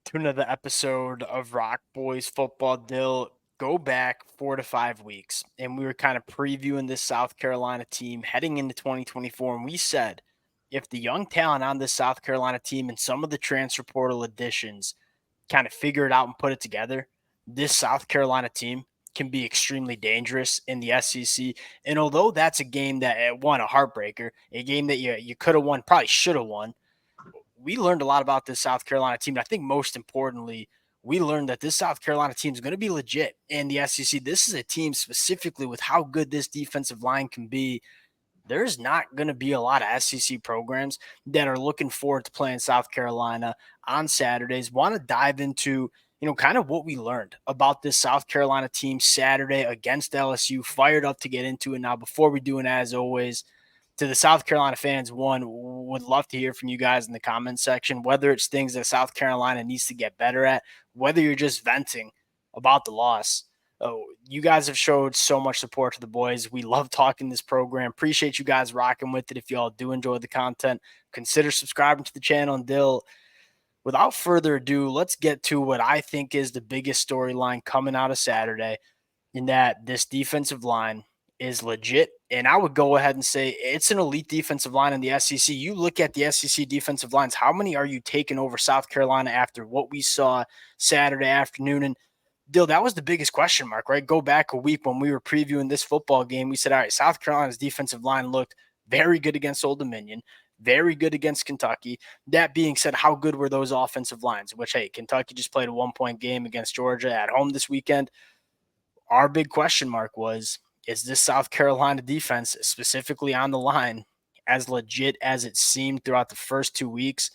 to another episode of Rock Boys Football. Dill, go back 4 to 5 weeks, and we were kind of previewing this South Carolina team heading into 2024. And we said if the young talent on this South Carolina team and some of the transfer portal additions kind of figure it out and put it together, this South Carolina team can be extremely dangerous in the SEC. And although that's a game that won a heartbreaker, a game that you could have won, probably should have won, we learned a lot about this South Carolina team. And I think most importantly, we learned that this South Carolina team is going to be legit in the SEC. This is a team specifically with how good this defensive line can be. There's not going to be a lot of SEC programs that are looking forward to playing South Carolina on Saturdays. Want to dive into, kind of what we learned about this South Carolina team Saturday against LSU. Fired up to get into it now. Before we do, and as always, to the South Carolina fans, would love to hear from you guys in the comments section, whether it's things that South Carolina needs to get better at, whether you're just venting about the loss. Oh, you guys have showed so much support to the boys. We love talking this program. Appreciate you guys rocking with it. If y'all do enjoy the content, consider subscribing to the channel. And Dill, without further ado, let's get to what I think is the biggest storyline coming out of Saturday, in that this defensive line is legit. And I would go ahead and say it's an elite defensive line in the SEC. You look at the SEC defensive lines, how many are you taking over South Carolina after what we saw Saturday afternoon? And Dill, that was the biggest question mark, right? Go back a week when we were previewing this football game. We said, all right, South Carolina's defensive line looked very good against Old Dominion, very good against Kentucky. That being said, how good were those offensive lines? Which, hey, Kentucky just played a 1-point game against Georgia at home this weekend. Our big question mark was, is this South Carolina defense, specifically on the line, as legit as it seemed throughout the first 2 weeks?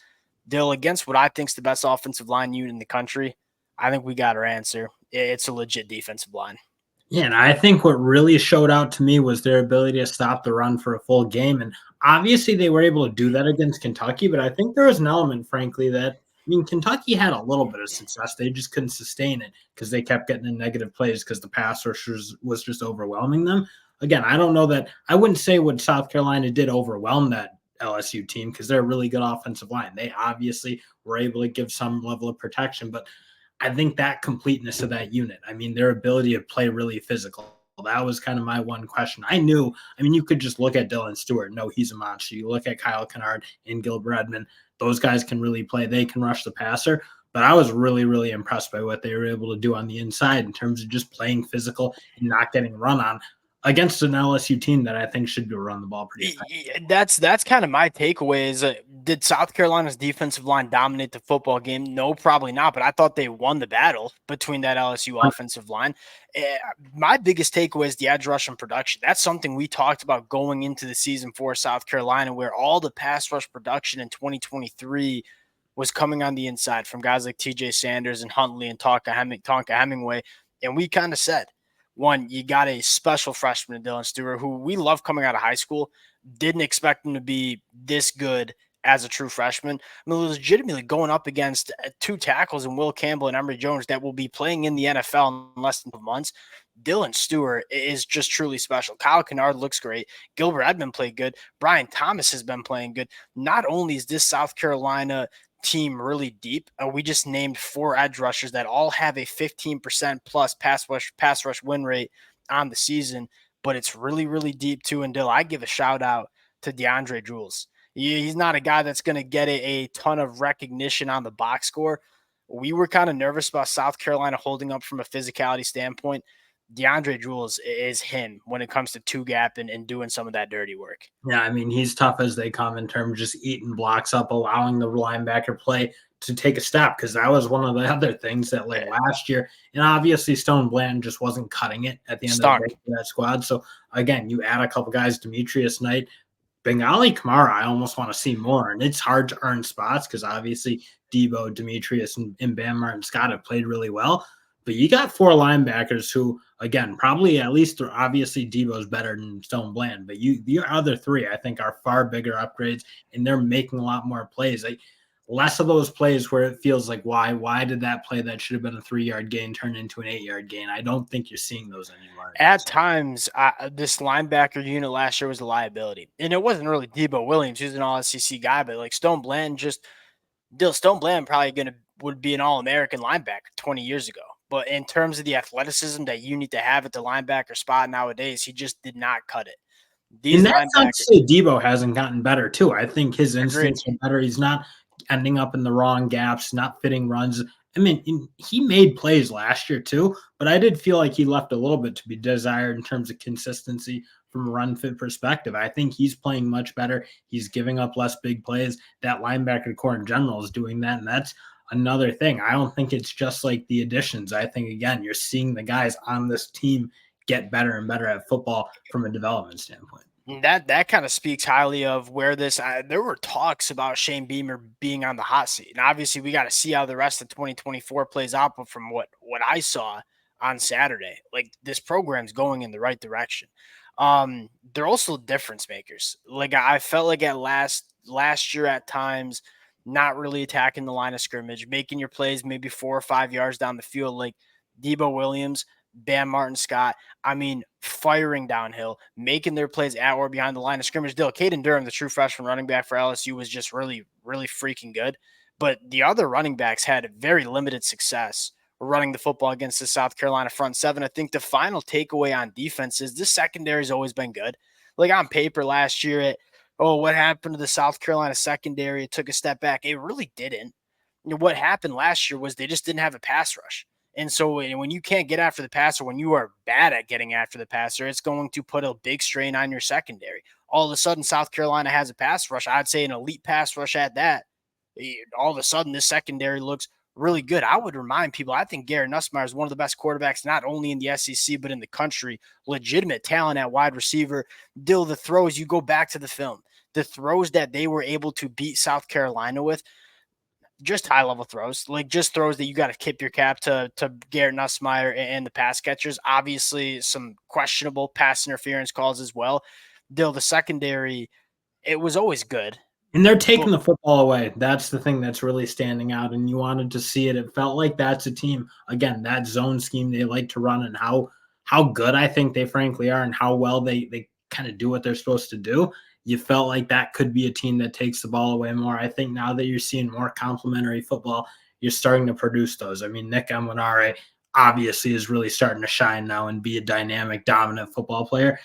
Dill, against what I think is the best offensive line unit in the country, I think we got our answer. It's a legit defensive line. Yeah, and I think what really showed out to me was their ability to stop the run for a full game. And obviously they were able to do that against Kentucky, but I think there was an element, frankly, that Kentucky had a little bit of success. They just couldn't sustain it because they kept getting in negative plays because the pass rushers was just overwhelming them. Again, I don't know that I wouldn't say what South Carolina did overwhelm that LSU team because they're a really good offensive line. They obviously were able to give some level of protection, but I think that completeness of that unit, their ability to play really physical, that was kind of my one question. You could just look at Dylan Stewart. No, he's a monster. You look at Kyle Kennard and Gilbert Edmond. Those guys can really play. They can rush the passer. But I was really, really impressed by what they were able to do on the inside in terms of just playing physical and not getting run on against an LSU team that I think should be run the ball pretty effectively. That's kind of my takeaway is, did South Carolina's defensive line dominate the football game? No, probably not, but I thought they won the battle between that LSU offensive line. My biggest takeaway is the edge rush and production. That's something we talked about going into the season for South Carolina, where all the pass rush production in 2023 was coming on the inside from guys like TJ Sanders and Huntley and Tonka Hemingway. And we kind of said, one, you got a special freshman in Dylan Stewart, who we love coming out of high school. Didn't expect him to be this good as a true freshman. Legitimately going up against two tackles in Will Campbell and Emory Jones that will be playing in the NFL in less than 2 months. Dylan Stewart is just truly special. Kyle Kennard looks great. Gilbert Edmond played good. Brian Thomas has been playing good. Not only is this South Carolina team really deep, we just named 4 edge rushers that all have a 15% plus pass rush win rate on the season, but it's really, really deep too. And Dill, I give a shout out to DeAndre Jules. He's not a guy that's going to get a ton of recognition on the box score. We were kind of nervous about South Carolina holding up from a physicality standpoint. DeAndre Jules is him when it comes to two-gap and doing some of that dirty work. Yeah, he's tough as they come in terms of just eating blocks up, allowing the linebacker play to take a step, because that was one of the other things that last year. And obviously Stone Bland just wasn't cutting it at the end of the day for that squad. So, again, you add a couple guys, Demetrius Knight, Bengali Kamara, I almost want to see more. And it's hard to earn spots because obviously Debo, Demetrius, and Bam Martin Scott have played really well. But you got 4 linebackers who, again, probably at least obviously Debo's better than Stone Bland. But your other 3, I think, are far bigger upgrades, and they're making a lot more plays. Less of those plays where it feels like, why did that play that should have been a 3-yard gain turn into an 8-yard gain? I don't think you're seeing those anymore. At times, this linebacker unit last year was a liability. And it wasn't really Debo Williams, who's an all-SEC guy, but Stone Bland Stone Bland probably would be an All-American linebacker 20 years ago. But in terms of the athleticism that you need to have at the linebacker spot nowadays, he just did not cut it. These And that's not to linebackers, say Debo hasn't gotten better too. I think his agreed. instincts are better. He's not ending up in the wrong gaps, not fitting runs. I mean, he made plays last year too, but I did feel like he left a little bit to be desired in terms of consistency from a run fit perspective. I think he's playing much better. He's giving up less big plays. That linebacker core in general is doing that, and that's another thing. I don't think it's just like the additions. I think again, you're seeing the guys on this team get better and better at football from a development standpoint. That kind of speaks highly of where this. There were talks about Shane Beamer being on the hot seat, and obviously we got to see how the rest of 2024 plays out. But from what I saw on Saturday, like this program's going in the right direction. They're also difference makers. Like I felt like at last year at times, not really attacking the line of scrimmage, making your plays maybe 4 or 5 yards down the field, like Debo Williams, Bam Martin Scott. I mean, firing downhill, making their plays at or behind the line of scrimmage. Still, Caden Durham, the true freshman running back for LSU, was just really, really freaking good. But the other running backs had very limited success running the football against the South Carolina front seven. I think the final takeaway on defense is this secondary has always been good. Like on paper last year, what happened to the South Carolina secondary? It took a step back. It really didn't. What happened last year was they just didn't have a pass rush. And so when you can't get after the passer, when you are bad at getting after the passer, it's going to put a big strain on your secondary. All of a sudden, South Carolina has a pass rush. I'd say an elite pass rush at that. All of a sudden, this secondary looks really good. I would remind people, I think Garrett Nussmeier is one of the best quarterbacks, not only in the SEC, but in the country. Legitimate talent at wide receiver. Dill, the throws, you go back to the film. The throws that they were able to beat South Carolina with, just high level throws, like just throws that you got to tip your cap to Garrett Nussmeier and the pass catchers. Obviously, some questionable pass interference calls as well. Though the secondary, it was always good. And they're But taking the football away. That's the thing that's really standing out, and you wanted to see it. It felt like that's a team, again, that zone scheme they like to run, and how good I think they frankly are, and how well they kind of do what they're supposed to do. You felt like that could be a team that takes the ball away more. I think now that you're seeing more complementary football, you're starting to produce those. I mean, Nick Emanare obviously is really starting to shine now and be a dynamic, dominant football player.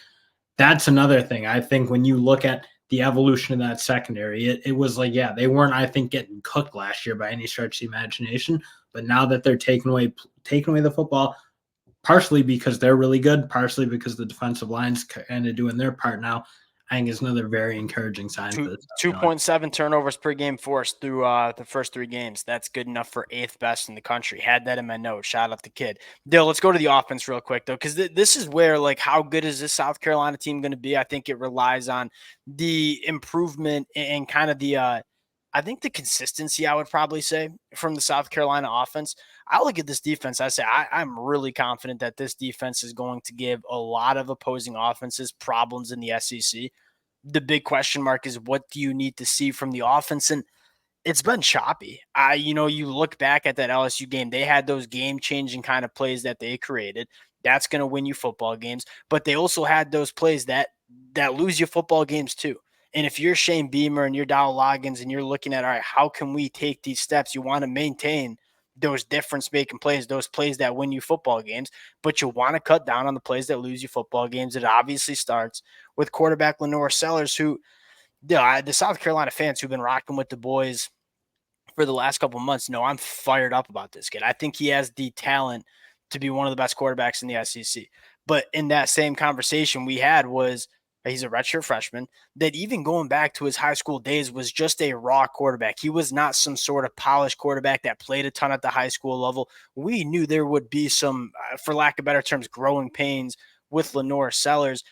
That's another thing. I think when you look at the evolution of that secondary, it was like, yeah, they weren't, I think, getting cooked last year by any stretch of the imagination. But now that they're taking away the football, partially because they're really good, partially because the defensive line's kind of doing their part now, I think is another very encouraging sign for this. 2.7 turnovers per game forced through the first 3 games. That's good enough for 8th best in the country. Had that in my notes. Shout out the kid. Dill, let's go to the offense real quick, though, because this is where, like, how good is this South Carolina team going to be? I think it relies on the improvement and kind of I think the consistency, I would probably say, from the South Carolina offense. I look at this defense. I say I'm really confident that this defense is going to give a lot of opposing offenses problems in the SEC. The big question mark is, what do you need to see from the offense? And it's been choppy. You look back at that LSU game, they had those game-changing kind of plays that they created. That's going to win you football games. But they also had those plays that lose you football games too. And if you're Shane Beamer and you're Dow Loggins and you're looking at, all right, how can we take these steps? You want to maintain those difference-making plays, those plays that win you football games, but you want to cut down on the plays that lose you football games. It obviously starts with quarterback Lenore Sellers, who the South Carolina fans who've been rocking with the boys for the last couple of months know I'm fired up about this kid. I think he has the talent to be one of the best quarterbacks in the SEC. But in that same conversation we had was he's a redshirt freshman that, even going back to his high school days, was just a raw quarterback. He was not some sort of polished quarterback that played a ton at the high school level. We knew there would be some, for lack of better terms, growing pains with Lenore Sellers.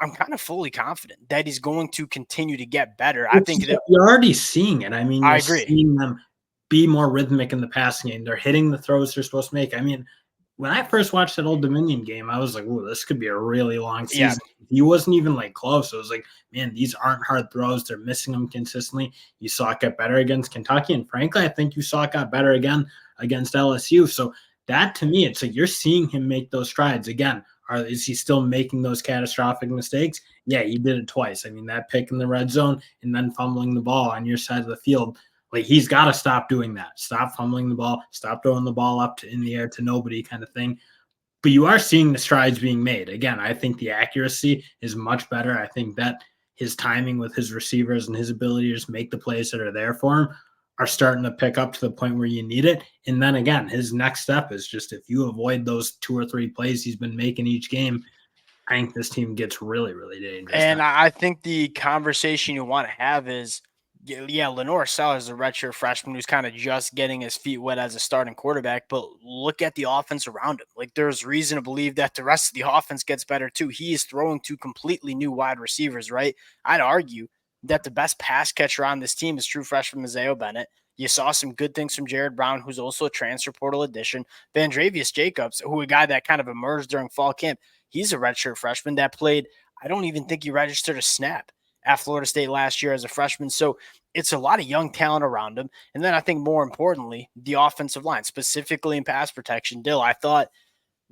I'm kind of fully confident that he's going to continue to get better. I think that You're already seeing it. I mean, I you're agree. seeing them be more rhythmic in the passing game. They're hitting the throws they're supposed to make. I mean, when I first watched that Old Dominion game, I was like, "Ooh, this could be a really long Yeah. season." He wasn't even like close. So it was like, man, these aren't hard throws. They're missing them consistently. You saw it get better against Kentucky, and frankly, I think you saw it got better again against LSU. So that, to me, it's like you're seeing him make those strides again. Is he still making those catastrophic mistakes? Yeah, he did it twice. I mean, that pick in the red zone and then fumbling the ball on your side of the field Like he's got to stop doing that. Stop fumbling the ball. Stop throwing the ball up in the air to nobody, kind of thing. But you are seeing the strides being made. Again, I think the accuracy is much better. I think that his timing with his receivers and his ability to just make the plays that are there for him are starting to pick up to the point where you need it. And then again, his next step is just if you avoid those 2 or 3 plays he's been making each game, I think this team gets really, really dangerous. And I think the conversation you want to have is, yeah, Lenore Sellers is a redshirt freshman who's kind of just getting his feet wet as a starting quarterback, but look at the offense around him. Like there's reason to believe that the rest of the offense gets better too. He is throwing to completely new wide receivers, right? I'd argue that the best pass catcher on this team is true freshman Mazeo Bennett. You saw some good things from Jared Brown, who's also a transfer portal addition. Vandravius Jacobs, who a guy that kind of emerged during fall camp, he's a redshirt freshman that played. I don't even think he registered a snap at Florida State last year as a freshman. So it's a lot of young talent around him. And then I think more importantly, the offensive line, specifically in pass protection. Dill, I thought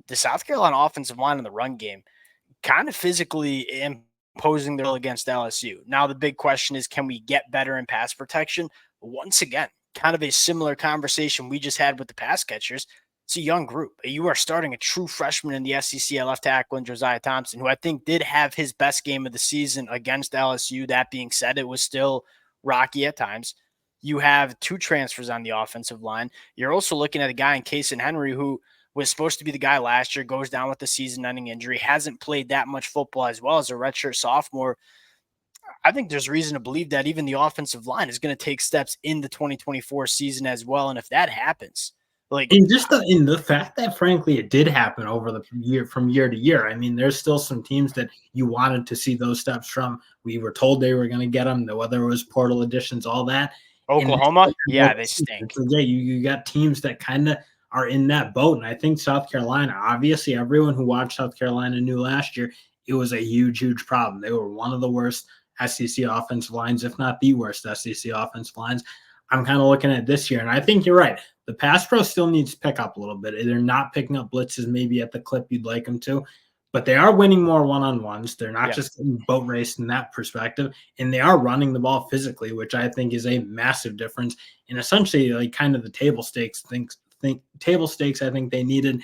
the South Carolina offensive line in the run game kind of physically imposing their will against LSU. Now, the big question is, can we get better in pass protection? Once again, kind of a similar conversation we just had with the pass catchers. It's a young group. You are starting a true freshman in the SEC at left tackle in Josiah Thompson, who I think did have his best game of the season against LSU. That being said, it was still rocky at times. You have 2 transfers on the offensive line. You're also looking at a guy in Kason Henry who was supposed to be the guy last year, goes down with the season-ending injury, hasn't played that much football as well as a redshirt sophomore. I think there's reason to believe that even the offensive line is going to take steps in the 2024 season as well. And if that happens, like, And just in the fact that, frankly, it did happen over the year from year to year. I mean, there's still some teams that you wanted to see those steps from. We were told they were going to get them, whether it was portal additions, all that. And Oklahoma, yeah, they stink. so, yeah, you got teams that kind of are in that boat. And I think South Carolina, obviously, everyone who watched South Carolina knew last year it was a huge, huge problem. They were one of the worst SEC offensive lines, if not the worst SEC offensive lines. I'm kind of looking at this year, and I think you're right. The pass pro still needs to pick up a little bit. They're not picking up blitzes maybe at the clip you'd like them to, but they are winning more one-on-ones. They're not Yeah. just getting boat raced in that perspective, and they are running the ball physically, which I think is a massive difference. And essentially, like kind of the table stakes table stakes. I think they needed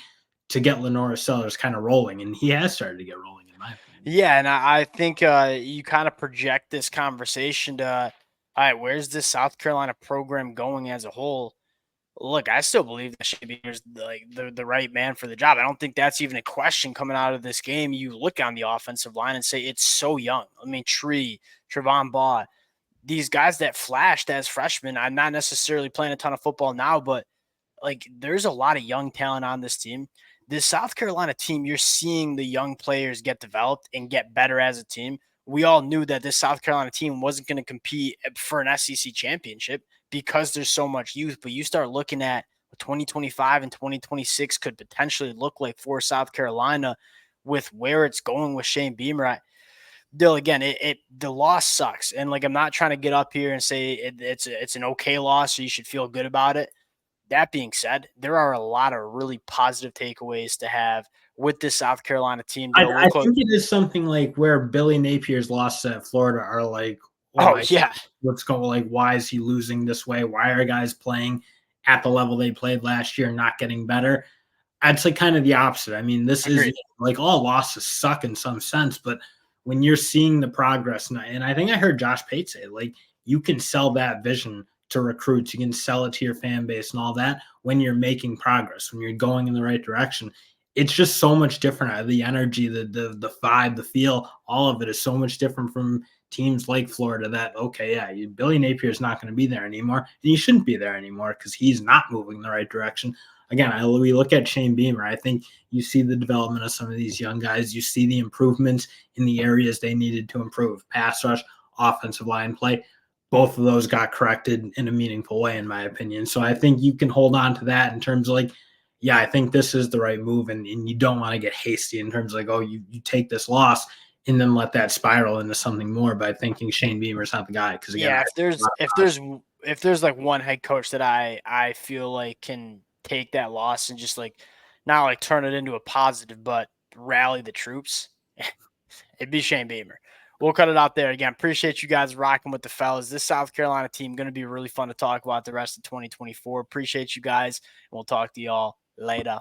to get Lenora Sellers kind of rolling, and he has started to get rolling, in my opinion. Yeah, and I think you kind of project this conversation to, all right, where's this South Carolina program going as a whole? Look, I still believe that Shamir's like the right man for the job. I don't think that's even a question coming out of this game. You look on the offensive line and say it's so young. I mean, Trevon Baugh, these guys that flashed as freshmen. I'm not necessarily playing a ton of football now, but like there's a lot of young talent on this team. This South Carolina team, you're seeing the young players get developed and get better as a team. We all knew that this South Carolina team wasn't going to compete for an SEC championship because there's so much youth. But you start looking at 2025 and 2026 could potentially look like for South Carolina with where it's going with Shane Beamer. Dill, again, the loss sucks, and like I'm not trying to get up here and say it's an okay loss, so you should feel good about it. That being said, there are a lot of really positive takeaways to have with this South Carolina team. I think it is something like where Billy Napier's losses at Florida are like, oh Oh my, yeah, what's going like? Why is he losing this way? Why are guys playing at the level they played last year, not getting better? I'd say kind of the opposite. I mean, this is agreed. like all losses suck in some sense, but when you're seeing the progress, and I think I heard Josh Pate say, like, you can sell that vision to recruits, you can sell it to your fan base and all that when you're making progress, when you're going in the right direction. It's just so much different. The energy, the vibe, the feel, all of it is so much different from teams like Florida that, okay, yeah, Billy Napier is not going to be there anymore, and he shouldn't be there anymore because he's not moving in the right direction. Again, we look at Shane Beamer. I think you see the development of some of these young guys. You see the improvements in the areas they needed to improve: pass rush, offensive line play. Both of those got corrected in a meaningful way, in my opinion. So I think you can hold on to that in terms of like, yeah, I think this is the right move, and you don't want to get hasty in terms of like, oh, you take this loss and then let that spiral into something more by thinking Shane Beamer's not the guy. Because again, Yeah, if there's like one head coach that I feel like can take that loss and just like not like turn it into a positive, but rally the troops, it'd be Shane Beamer. We'll cut it out there. Again, appreciate you guys rocking with the fellas. This South Carolina team going to be really fun to talk about the rest of 2024. Appreciate you guys, and we'll talk to y'all later.